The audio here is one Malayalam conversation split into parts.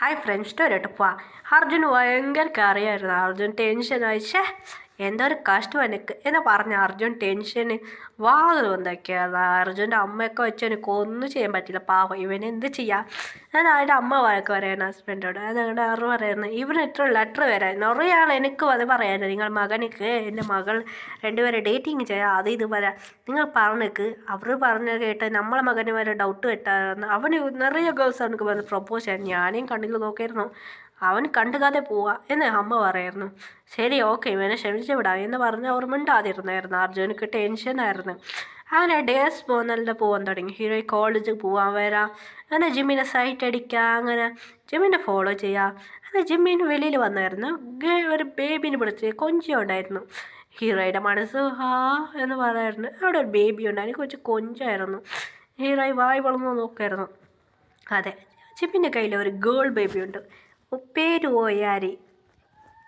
ഹായ് ഫ്രണ്ട്സ് ടൊരട്ടപ്പാ അർജുൻ ഭയങ്കര കറിയായിരുന്നു. അർജുൻ ടെൻഷൻ അയച്ചേ എന്തൊരു കഷ്ടം എനിക്ക് എന്ന് പറഞ്ഞ അർജുൻ ടെൻഷന് വാതിൽ വന്നൊക്കെയാണ്. അർജുൻ്റെ അമ്മയൊക്കെ വെച്ച് എനിക്ക് ഒന്നും ചെയ്യാൻ പറ്റില്ല. പാവം ഇവന് എന്ത് ചെയ്യാം. ഞാൻ അതിൻ്റെ അമ്മ വഴക്ക് പറയുന്നു ഹസ്ബൻഡോട്. അതുകൊണ്ട് അവർ പറയുന്നു ഇവന് ഇത്ര ലെറ്റർ വരാൻ നിറയെ ആൾ എനിക്ക് അത് പറയാനോ നിങ്ങൾ മകനിക്ക് എൻ്റെ മകൾ രണ്ടുപേരെ ഡേറ്റിങ് ചെയ്യാം അത് ഇത് വരാം നിങ്ങൾ പറഞ്ഞേക്ക് അവർ പറഞ്ഞ കേട്ട് നമ്മളെ മകന് വരെ ഡൗട്ട് കിട്ടാറുണ്ട്. അവന് നിറയെ ഗേൾസ് അവനക്ക് വന്ന് പ്രപ്പോസ് ചെയ്യാൻ ഞാനേയും കണ്ണിൽ നോക്കിയിരുന്നു. അവൻ കണ്ടുകാതെ പോവാ എന്ന് അമ്മ പറയായിരുന്നു. ശരി ഓക്കെ ഇവനെ ക്ഷമിച്ചു വിടാം എന്ന് പറഞ്ഞ് അവർ മിണ്ടാതിരുന്നായിരുന്നു. അർജുനക്ക് ടെൻഷനായിരുന്നു. അങ്ങനെ ഡേസ് നല്ല പോകാൻ തുടങ്ങി. ഹീറോ കോളേജിൽ പോവാൻ വരാം അങ്ങനെ ജിമ്മിനെ സൈറ്റ് അടിക്കുക, അങ്ങനെ ജിമ്മിനെ ഫോളോ ചെയ്യുക. അങ്ങനെ ജിമ്മിന് വെളിയിൽ വന്നായിരുന്നു. ഒരു ബേബിനെ പിടിച്ച് കൊഞ്ചി ഉണ്ടായിരുന്നു. ഹീറോയുടെ മനസ്സ് ഹാ എന്ന് പറയായിരുന്നു. അവിടെ ഒരു ബേബി ഉണ്ടായിരുന്നു, കൊച്ചു കൊഞ്ചായിരുന്നു. ഹീറോയി വായി വളർന്നു നോക്കായിരുന്നു. അതെ, ജിമ്മിൻ്റെ കയ്യിൽ ഒരു ഗേൾ ബേബി ഉണ്ട്. പേര് ഓയാരി.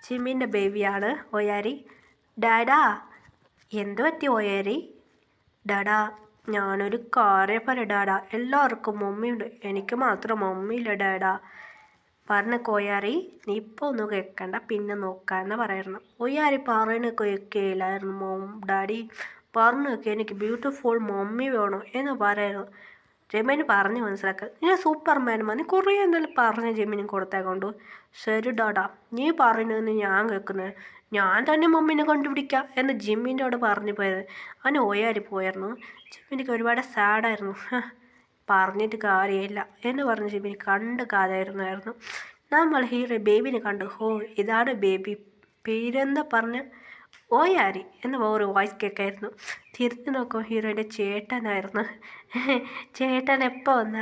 ജിമ്മിൻ്റെ ബേബിയാണ് ഓയാരി. ഡാഡാ എന്ത് പറ്റി ഓയാരി? ഡാഡാ ഞാനൊരു കാര്യം പറയാം ഡാഡാ, എല്ലാവർക്കും മമ്മിയുണ്ട്, എനിക്ക് മാത്രം മമ്മിയില്ല ഡാഡാ. പറഞ്ഞ കോയാറി നീ ഇപ്പോൾ ഒന്നും കേൾക്കണ്ട പിന്നെ നോക്കാമെന്ന് പറയായിരുന്നു. ഒയ്യാരി പറയണ കേൾക്കില്ലായിരുന്നു. ഡാഡി പറഞ്ഞു കേൾക്കുക, എനിക്ക് ബ്യൂട്ടിഫുൾ മമ്മി വേണം എന്ന് പറയായിരുന്നു. ജെമിന് പറഞ്ഞ് മനസ്സിലാക്കുക. ഞാൻ സൂപ്പർമാൻ നീ കുറേ എന്തായാലും പറഞ്ഞ് ജെമിനും കൊടുത്തേക്കൊണ്ടു. ശരി ഡാഡാ നീ പറയുന്നതെന്ന് ഞാൻ കേൾക്കുന്നത്, ഞാൻ തന്നെ മമ്മീനെ കണ്ടുപിടിക്കാം എന്ന് ജിമ്മിൻ്റെ അവിടെ പറഞ്ഞു പോയത്. അവന് ഓയാരി പോയായിരുന്നു. ജിമ്മിനിക്ക് ഒരുപാട് സാഡായിരുന്നു. പറഞ്ഞിട്ട് കാര്യമില്ല എന്ന് പറഞ്ഞ് ജിമ്മിന് കണ്ട് കാതായിരുന്നു. നമ്മൾ ഹീറോ ബേബിനെ കണ്ടു. ഹോ ഇതാണ് ബേബി, പേരെന്താ പറഞ്ഞ് ഓയാരി എന്ന് ഒരു വോയിസ് കേൾക്കായിരുന്നു. തിരിഞ്ഞു നോക്കും ഹീറോയുടെ ചേട്ടനായിരുന്നു. ചേട്ടൻ എപ്പോൾ വന്ന?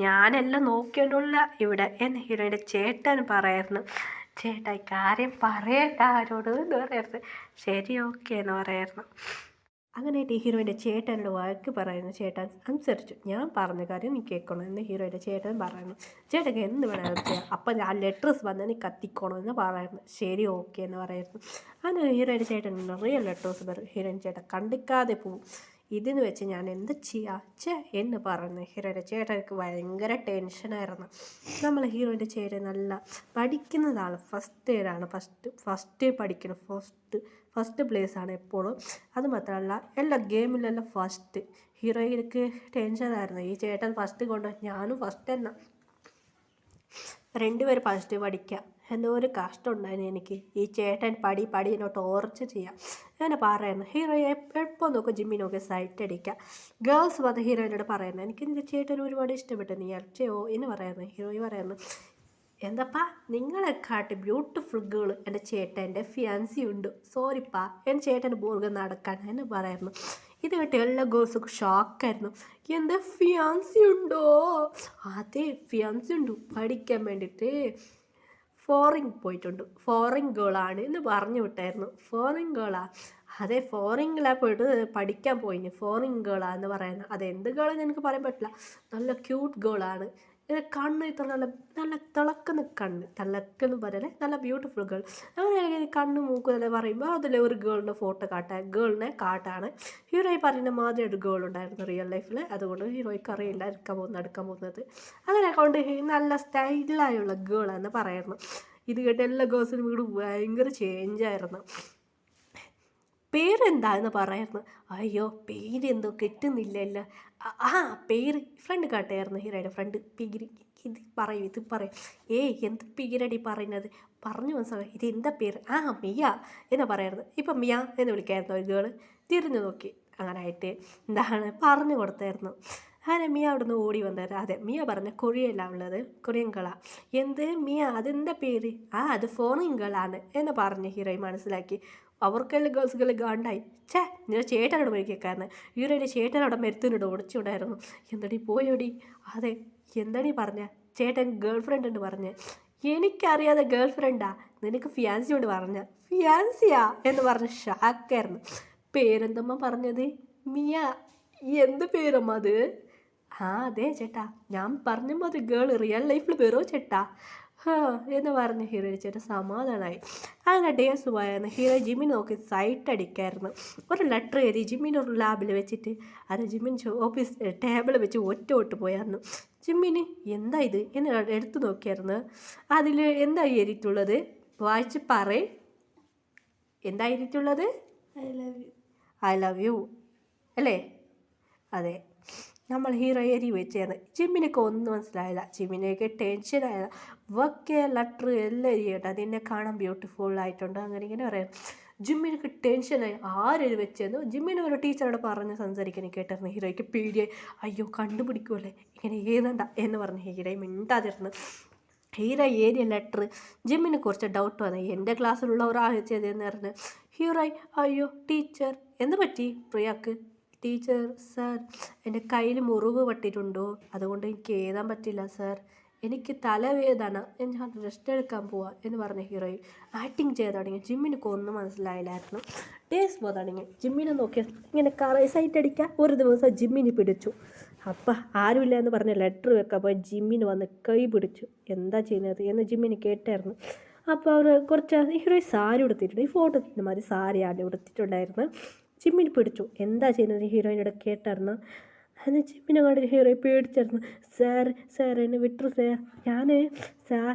ഞാനെല്ലാം നോക്കിയോണ്ടുള്ള ഇവിടെ എന്ന് ഹീറോയുടെ ചേട്ടൻ പറയായിരുന്നു. ചേട്ടാ കാര്യം പറയണ്ട ആരോട് എന്ന് പറയായിരുന്നു. ശരി ഓക്കെ എന്ന് പറയായിരുന്നു. അങ്ങനെയായിട്ട് ഹീറോയിൻ്റെ ചേട്ടനോട് വഴക്ക് പറയുന്നു. ചേട്ടൻ അനുസരിച്ചു, ഞാൻ പറഞ്ഞ കാര്യം നീ കേൾക്കണം എന്ന് ഹീറോയിൻ്റെ ചേട്ടൻ പറയുന്നു. ചേട്ടൻ എന്ത് വേണമെങ്കിലും ചെയ്യാം, അപ്പം ആ ലെറ്റേഴ്സ് വന്നാൽ നീ കത്തിക്കണം എന്ന് പറയുന്നു. ശരി ഓക്കെ എന്ന് പറയുന്നു. അങ്ങനെ ഹീറോയിൻ്റെ ചേട്ടൻ നിറയെ ലെറ്റേഴ്സ് വരും. ഹീറോയിൻ ചേട്ടൻ കണ്ടിക്കാതെ പോവും. ഇതിന് വെച്ച് ഞാൻ എന്ത് ചെയ്യാ എന്ന് പറയുന്നു. ഹീറോയിൻ്റെ ചേട്ടനക്ക് ഭയങ്കര ടെൻഷനായിരുന്നു. നമ്മൾ ഹീറോയിൻ്റെ ചേട്ടൻ നല്ല പഠിക്കുന്നതാണ്, ഫസ്റ്റ് ഇയറാണ്, ഫസ്റ്റ് പഠിക്കണം, ഫസ്റ്റ് പ്ലേസാണ് എപ്പോഴും. അത് മാത്രമല്ല എല്ലാ ഗെയിമിലെല്ലാം ഫസ്റ്റ്. ഹീറോയിക്ക് ടെൻഷനായിരുന്നു. ഈ ചേട്ടൻ ഫസ്റ്റ് കൊണ്ട് ഞാനും ഫസ്റ്റ് തന്നെ, രണ്ടുപേരും ഫസ്റ്റ് പഠിക്കുക. എന്തോ ഒരു കഷ്ടം ഉണ്ടായിരുന്നു എനിക്ക്. ഈ ചേട്ടൻ പടീനെ ടോർച്ചർ ചെയ്യാം അങ്ങനെ പറയുന്നു. ഹീറോയെ എപ്പോൾ നോക്കും ജിമ്മി നോക്കി സൈറ്റ് അടിക്കുക. ഗേൾസ് വന്ന് ഹീറോയിനോട് പറയുന്നു എനിക്ക് എൻ്റെ ചേട്ടൻ ഒരുപാട് ഇഷ്ടപ്പെട്ടു, നീ അടിച്ചോ എന്ന് പറയുന്നു. ഹീറോയി പറയുന്നു എന്താപ്പാ നിങ്ങളെക്കാട്ടി ബ്യൂട്ടിഫുൾ ഗേൾ എൻ്റെ ചേട്ടൻ്റെ ഫിയാൻസി ഉണ്ട്, സോറിപ്പാ എൻ്റെ ചേട്ടൻ്റെ ബോർഗം നടക്കാൻ എന്ന് പറയുന്നു. ഇത് കേട്ട് എല്ലാ ഗേൾസും ഷോക്കായിരുന്നു. എന്താ ഫിയാൻസി ഉണ്ടോ? അതെ ഫിയാൻസി ഉണ്ട്, പഠിക്കാൻ വേണ്ടിയിട്ട് ഫോറിൻ പോയിട്ടുണ്ട്, ഫോറിൻ ഗേളാണ് എന്ന് പറഞ്ഞു വിട്ടായിരുന്നു. ഫോറിൻ ഗേളാ? അതെ ഫോറിനിലാണ് പോയിട്ട് പഠിക്കാൻ പോയിന്, ഫോറിൻ ഗേളാന്ന് പറയുന്നത്. അതെന്ത് ഗേളെന്ന് എനിക്ക് പറയാൻ പറ്റില്ല, നല്ല ക്യൂട്ട് ഗേളാണ്. കണ്ണ് ഇത്ര നല്ല തിളക്കുന്ന കണ്ണ്, തിളക്കെന്ന് പറയലേ നല്ല ബ്യൂട്ടിഫുൾ ഗേൾ. അങ്ങനെ കണ്ണ് മൂക്ക് തന്നെ പറയുമ്പോൾ അതിലെ ഒരു ഗേളിൻ്റെ ഫോട്ടോ ഗേളിനെ കാട്ടാണ്. ഹീറോയി പറയുന്ന മാതിരി ഒരു ഗേൾ ഉണ്ടായിരുന്നു റിയൽ ലൈഫിൽ. അതുകൊണ്ട് ഹീറോയ്ക്ക് അറിയില്ല എടുക്കാൻ പോകുന്നത്. അങ്ങനെ കൊണ്ട് നല്ല സ്റ്റൈലായുള്ള ഗേളാന്ന് പറയുന്നു. ഇത് കേട്ട് എല്ലാ ഗേൾസിനും വീട് ഭയങ്കര ചേഞ്ചായിരുന്നു. പേരെന്താന്ന് പറയായിരുന്നു. അയ്യോ പേരെന്തോ കിട്ടുന്നില്ലല്ലോ. പേര് ഫ്രണ്ട് കാട്ടായിരുന്നു. ഹീറോയുടെ ഫ്രണ്ട് പേര് ഇത് പറയും. എന്ത് പേരടി പറയുന്നത് പറഞ്ഞു മനസ്സിലായി. ഇത് എന്താ പേര്? മിയ എന്ന് പറയായിരുന്നു. ഇപ്പം മിയ എന്ന് വിളിക്കായിരുന്നു ഒരു ഗേള്. തിരിഞ്ഞു നോക്കി അങ്ങനെ ആയിട്ട് എന്താണ് പറഞ്ഞു കൊടുത്തായിരുന്നു. അങ്ങനെ മിയ അവിടുന്ന് ഓടി വന്നായിരുന്നു. അതെ മിയ പറഞ്ഞ കൊറിയല്ല ഉള്ളത്, കൊറിയൻ ഗേളാ. എന്ത് മിയ അതെന്താ പേര്? അത് ഫോറിൻ ഗേളാണ് എന്ന് പറഞ്ഞ് ഹീറോയി മനസ്സിലാക്കി. അവർക്കെല്ലാം ഗേൾസുകൾ ഗാണ്ടായി. നിന്റെ ചേട്ടനോട് പോയി കേൾക്കായിരുന്നു. ഹീറോയുടെ ചേട്ടനോടെ മരുത്തിനോട് ഓടിച്ചുകൊണ്ടായിരുന്നു. എന്തടി പോയോടി? അതെ എന്തടി പറഞ്ഞ? ചേട്ടൻ ഗേൾ ഫ്രണ്ട് ഉണ്ട് പറഞ്ഞ്. എനിക്കറിയാതെ ഗേൾ ഫ്രണ്ടാ? നിനക്ക് ഫിയാൻസി കൊണ്ട് പറഞ്ഞ? ഫിയാൻസിയാ എന്ന് പറഞ്ഞ് ഷാക്കായിരുന്നു. പേരെന്തമ്മ പറഞ്ഞത്? മിയ. എന്ത് പേരമ്മ അത്? അതെ ചേട്ടാ, ഞാൻ പറഞ്ഞ മതി ഗേൾ റിയൽ ലൈഫിൽ വരുമോ ചേട്ടാ എന്ന് പറഞ്ഞ് ഹീറോ ചേട്ടൻ സമാധാനമായി. അങ്ങനെ ഡേസ് പോയായിരുന്നു. ഹീറോ ജിമ്മിന് നോക്കി സൈറ്റ് അടിക്കായിരുന്നു. ഒരു ലെറ്റർ എഴുതി ജിമ്മിന് ഒരു ലാബിൽ വെച്ചിട്ട് അത് ജിമ്മിൻ ഓഫീസ് ടേബിൾ വെച്ച് ഒറ്റ പോയായിരുന്നു. ജിമ്മിന് എന്താ ഇത് എന്ന് എടുത്തു നോക്കിയായിരുന്നു. അതിൽ എന്താ എഴുതിയിട്ടുള്ളത് വായിച്ച് പറ. എന്താ എഴുതിയിട്ടുള്ളത്? ഐ ലവ് യു അല്ലേ? അതെ, നമ്മൾ ഹീറോ എരി വെച്ചാണ്. ജിമ്മിനൊക്കെ ഒന്നും മനസ്സിലായില്ല. ജിമ്മിനൊക്കെ ടെൻഷനായ വക്കെ ലെറ്റർ എല്ലാം എരിയട്ടെ, അതിനെ കാണാൻ ബ്യൂട്ടിഫുൾ ആയിട്ടുണ്ട്, അങ്ങനെ ഇങ്ങനെ പറയാം. ജിമ്മിനൊക്കെ ടെൻഷനായി ആരെഴുതി വെച്ചെന്നു ജിമ്മിന് ഒരു ടീച്ചറോട് പറഞ്ഞ് സംസാരിക്കാൻ കേട്ടിരുന്നു. ഹീറോയ്ക്ക് പേടിയായി. അയ്യോ കണ്ടുപിടിക്കുമല്ലേ, ഇങ്ങനെ എഴുതണ്ട എന്ന് പറഞ്ഞ് ഹീറോ മിണ്ടാതിരുന്നു. ഹീറോ ഏരിയ ലെറ്റർ ജിമ്മിന് കുറച്ച് ഡൗട്ട് വന്നു. എൻ്റെ ക്ലാസ്സിലുള്ള ഒരാൾ ചെയ്തതെന്ന് പറഞ്ഞ് ഹീറോ അയ്യോ ടീച്ചർ എന്ത് പറ്റി പ്രിയാക്ക്? ടീച്ചർ സാർ എൻ്റെ കയ്യിൽ മുറിവ് പറ്റിയിട്ടുണ്ടോ, അതുകൊണ്ട് എനിക്ക് എഴുതാൻ പറ്റില്ല സാർ, എനിക്ക് തലവേദന, ഞാൻ റെസ്റ്റ് എടുക്കാൻ പോവാ എന്ന് പറഞ്ഞ ഹീറോയിൻ ആക്ടിങ് ചെയ്ത് തുടങ്ങി. ജിമ്മിനൊക്കെ ഒന്നും മനസ്സിലായില്ലായിരുന്നു. ഡേയ്സ് പോ തുടങ്ങി. ജിമ്മിനെ നോക്കിയാൽ ഇങ്ങനെ സൈറ്റ് അടിക്കുക. ഒരു ദിവസം ജിമ്മിന് പിടിച്ചു. അപ്പം ആരുമില്ല എന്ന് പറഞ്ഞ ലെറ്റർ വെക്കാൻ പോയി ജിമ്മിന് വന്ന് കൈ പിടിച്ചു. എന്താ ചെയ്യുന്നത് എന്ന് ജിമ്മിന് കേട്ടായിരുന്നു. അപ്പോൾ അവർ കുറച്ച് ഹീറോയിൻ സാരി ഉടുത്തിട്ടുണ്ട്. ഈ ഫോട്ടോത്തിന് മാതിരി സാരിയാണ് ഉടുത്തിട്ടുണ്ടായിരുന്നു. ജിമ്മിന് പിടിച്ചു. എന്താ ചെയ്യുന്നത് ഹീറോയിനോട് കേട്ടായിരുന്നു. അന്ന് ജിമ്മിനെ കണ്ടിട്ട് ഹീറോയിൻ പേടിച്ചായിരുന്നു. സാർ എന്നെ വിട്ടു സാർ, സാർ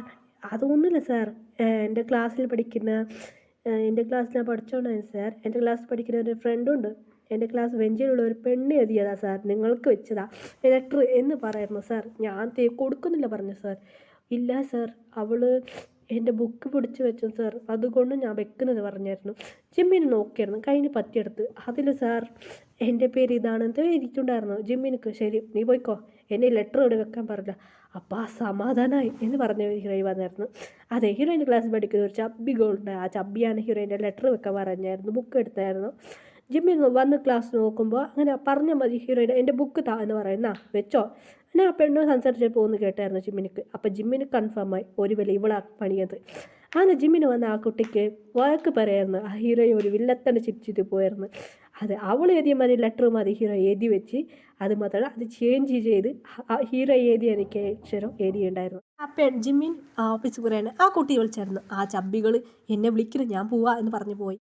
അതൊന്നുമില്ല സാർ, എൻ്റെ ക്ലാസ്സിൽ പഠിക്കുന്ന എൻ്റെ ക്ലാസ്സിൽ പഠിച്ചോണ്ടാണ് സാർ, എൻ്റെ ക്ലാസ്സിൽ പഠിക്കുന്ന ഒരു ഫ്രണ്ടുണ്ട്, എൻ്റെ ക്ലാസ് ബെഞ്ചിലുള്ള ഒരു പെണ്ണ് എഴുതിയതാ സാർ, നിങ്ങൾക്ക് വെച്ചതാ ലെറ്റർ എന്ന് പറയായിരുന്നു സാർ, ഞാൻ കൊടുക്കുന്നില്ല പറഞ്ഞു സാർ. ഇല്ല സാർ, അവൾ എൻ്റെ ബുക്ക് പിടിച്ച് വെച്ചു സാർ, അതുകൊണ്ട് ഞാൻ വെക്കുന്നത് പറഞ്ഞായിരുന്നു. ജിമ്മിന് നോക്കിയായിരുന്നു, കയ്യിൽ പറ്റിയെടുത്ത്. അതിൽ സാർ എൻ്റെ പേര് ഇതാണെന്ന് എഴുതിയിട്ടുണ്ടായിരുന്നു. ജിമ്മിനിക്ക് ശരി നീ പോയിക്കോ, എന്നെ ലെറ്റർ ഇവിടെ വെക്കാൻ പറഞ്ഞില്ല. അപ്പോൾ ആ സമാധാനമായി എന്ന് പറഞ്ഞ ഹീറോയിൻ വന്നായിരുന്നു. അതെ, ഹീറോയിൻ്റെ ക്ലാസ് പഠിക്കുന്ന ഒരു ചബ്ബി ഗോളുണ്ട്. ആ ചബ്ബിയാണ് ഹീറോയിൻ്റെ ലെറ്റർ വെക്കാൻ പറഞ്ഞായിരുന്നു. ബുക്ക് എടുത്തായിരുന്നു. ജിമ്മിൽ വന്ന് ക്ലാസ് നോക്കുമ്പോൾ അങ്ങനെ പറഞ്ഞാൽ മതി ഹീറോയിൻ എൻ്റെ ബുക്ക് താ എന്ന് പറയുന്ന വെച്ചോ. അങ്ങനെ ആ പെണ്ണോ സംസാരിച്ച് പോകുന്നു കേട്ടായിരുന്നു ജിമ്മിനിക്ക്. അപ്പം ജിമ്മിന് കൺഫേമായി ഒരു വില ഇവളാ പണിയത്. അങ്ങനെ ജിമ്മിന് വന്ന ആ കുട്ടിക്ക് വഴക്ക് പറയായിരുന്നു. ആ ഹീറോയിൻ ഒരു വില്ലത്തന്നെ ചിരിച്ചിട്ട് പോയായിരുന്നു. അത് അവൾ എഴുതിയ മതി ലെറ്റർ മതി ഹീറോ എഴുതി വെച്ച്, അത് മാത്രമല്ല അത് ചേഞ്ച് ചെയ്ത് ആ ഹീറോ എഴുതിയ എനിക്ക് അക്ഷരം എഴുതിയുണ്ടായിരുന്നു. ആ ജിമ്മിൻ ഓഫീസ് പറയാണ്. ആ കുട്ടി വിളിച്ചായിരുന്നു, ആ ചബ്ബികൾ എന്നെ വിളിക്കുന്നു ഞാൻ പോവാ എന്ന് പറഞ്ഞു പോയി.